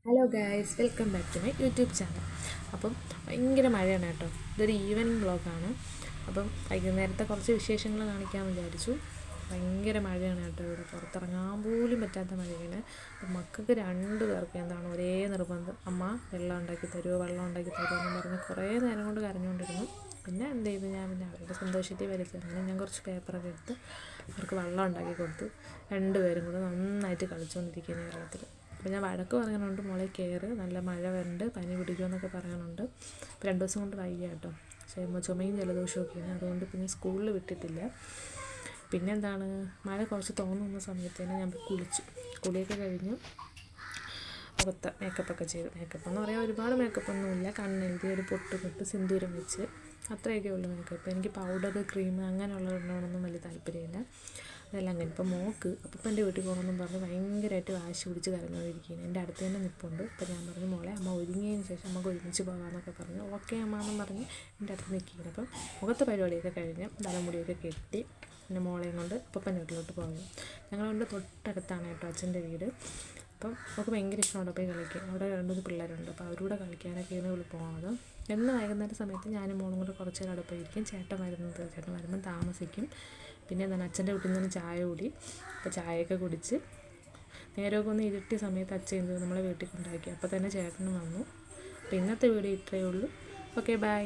Hello guys, welcome back to my YouTube channel. അപ്പം ഭയങ്കര മഴയാണ് കേട്ടോ. ഇതൊരു ഈവനിങ് വ്ളോഗാണ്. അപ്പം വൈകുന്നേരത്തെ കുറച്ച് വിശേഷങ്ങൾ കാണിക്കാമെന്ന് വിചാരിച്ചു. ഭയങ്കര മഴയാണ് കേട്ടോ. ഇവിടെ പുറത്തിറങ്ങാൻ പോലും പറ്റാത്ത മഴയാണ്. അപ്പം മക്കൾക്ക് 2 പേർക്ക് എന്താണ് ഒരേ നിർബന്ധം, അമ്മ വെള്ളം ഉണ്ടാക്കി തരുമോ എന്ന് പറഞ്ഞ് കുറേ നേരം കൊണ്ട് കരഞ്ഞുകൊണ്ടിരുന്നു. പിന്നെ എന്ത് ചെയ്തു, ഞാൻ പിന്നെ അവരുടെ സന്തോഷത്തിൽ വരുത്തി അങ്ങനെ ഞാൻ കുറച്ച് പേപ്പറൊക്കെ എടുത്ത് അവർക്ക് വെള്ളം ഉണ്ടാക്കി കൊടുത്തു. 2 പേരും കൂടെ നന്നായിട്ട് കളിച്ചുകൊണ്ടിരിക്കുകയാണ് വെള്ളത്തിൽ. അപ്പോൾ ഞാൻ വഴക്ക് പറയാനുണ്ട്, മോളെ കയറ്, നല്ല മഴ വരുന്നുണ്ട്, പനി പിടിക്കുമെന്നൊക്കെ പറയാനുണ്ട്. ഇപ്പോൾ 2 ദിവസം കൊണ്ട് വയ്യ കേട്ടോ. ചുമയും ജലദോഷമൊക്കെയാണ്, അതുകൊണ്ട് പിന്നെ സ്കൂളിൽ വിട്ടിട്ടില്ല. പിന്നെ എന്താണ്, മഴ കുറച്ച് തോന്നുന്ന സമയത്ത് തന്നെ ഞാൻ കുളിയൊക്കെ കഴിഞ്ഞു മുഖത്ത് മേക്കപ്പൊക്കെ ചെയ്തു. മേക്കപ്പ് എന്ന് പറയാൻ ഒരുപാട് മേക്കപ്പൊന്നുമില്ല. കണ്ണെഴുതി, ഒരു പൊട്ട് സിന്ദൂരം വെച്ച്, അത്രയൊക്കെ ഉള്ളൂ മേക്കപ്പ്. എനിക്ക് പൗഡർ, ക്രീം അങ്ങനെയുള്ളതിനോടൊന്നും വലിയ താല്പര്യമില്ല. അതെല്ലാം അങ്ങനെ. ഇപ്പോൾ മോൾക്ക് അപ്പൂപ്പൻ്റെ വീട്ടിൽ പോകണമെന്നും പറഞ്ഞ് ഭയങ്കരമായിട്ട് വാശി പിടിച്ച് കരഞ്ഞുകൊണ്ടിരിക്കുകയാണ്. എൻ്റെ അടുത്ത് തന്നെ നിൽപ്പുണ്ട്. അപ്പോൾ ഞാൻ പറഞ്ഞു, മോളെ അമ്മ ഒരുങ്ങിയതിന് ശേഷം നമുക്ക് ഒരുമിച്ച് പോകാമെന്നൊക്കെ പറഞ്ഞു. ഓക്കെ അമ്മ എന്നും പറഞ്ഞ് എൻ്റെ അടുത്ത് നിൽക്കുകയാണ്. അപ്പം മുഖത്തെ പരിപാടിയൊക്കെ കഴിഞ്ഞ് തലമുടിയൊക്കെ കെട്ടി പിന്നെ മോളെയും കൊണ്ട് അപ്പൂപ്പൻ്റെ വീട്ടിലോട്ട് പോകുന്നു. ഞങ്ങളുടെ തൊട്ടടുത്താണ് കേട്ടോ അച്ഛൻ്റെ വീട്. അപ്പം നമുക്ക് ഭയങ്കര ഇഷ്ടമുണ്ട് പോയി കളിക്കാൻ. അവിടെ 2 പിള്ളേരുണ്ട്, അപ്പോൾ അവരോട് കളിക്കാനൊക്കെയാണ് ഇവിടെ പോകുന്നത്. എന്ന് വൈകുന്നേരം സമയത്ത് ഞാനും മോളും കൂടെ കുറച്ച് നേരം അവിടെ പോയിരിക്കും. ചേട്ടൻ വരുമ്പം താമസിക്കും. പിന്നെ എന്താണ്, അച്ഛൻ്റെ വീട്ടിൽ നിന്ന് ചായ കൂടി. അപ്പോൾ ചായയൊക്കെ കുടിച്ച് നേരമൊക്കെ ഒന്ന് ഇരുട്ടിയ സമയത്ത് അച്ഛൻ നമ്മളെ വീട്ടിൽ കൊണ്ടാക്കി. അപ്പോൾ തന്നെ ചേട്ടനും വന്നു. അപ്പോൾ ഇന്നത്തെ വീഡിയോ ഇത്രയേ ഉള്ളൂ. Okay, by.